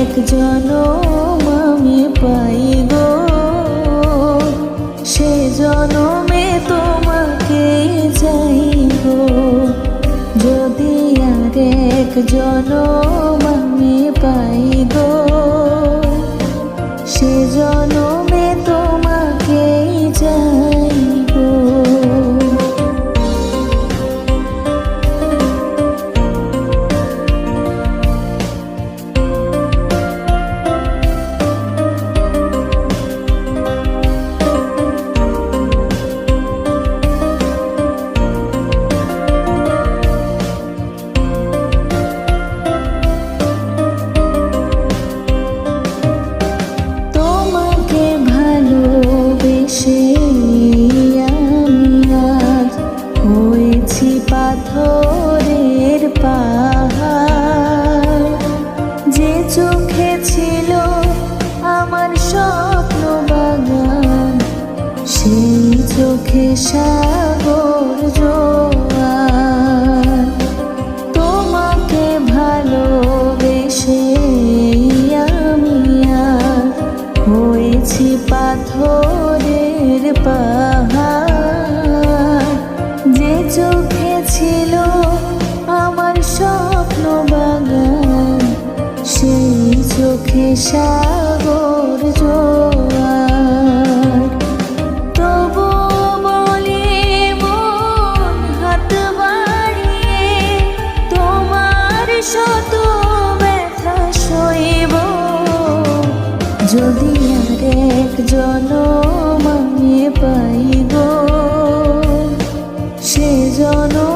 এক জনম আমি পাই গো, সে জনমে তোমাকে চাই গো। যদি আর এক জনম আমি পাই গো, সে জনমে তোমাকে চাই গো। পাথরের পাহাড়, যে চোখে ছিল আমার স্বপ্ন বাগান, সেই চোখে সাগর জোয়ার। তোমাকে ভালোবেসে আমি আর হয়েছি পাথরের পাহাড়, যে চোখে ছিল আমার স্বপ্ন বাগান, সেই চোখে সাগর জোয়ার। তবু বলি মন হাত বাড়িয়ে, তোমার শত ব্যথা সইব। যদি আর এক জনম আমি পাই গো, সে জনম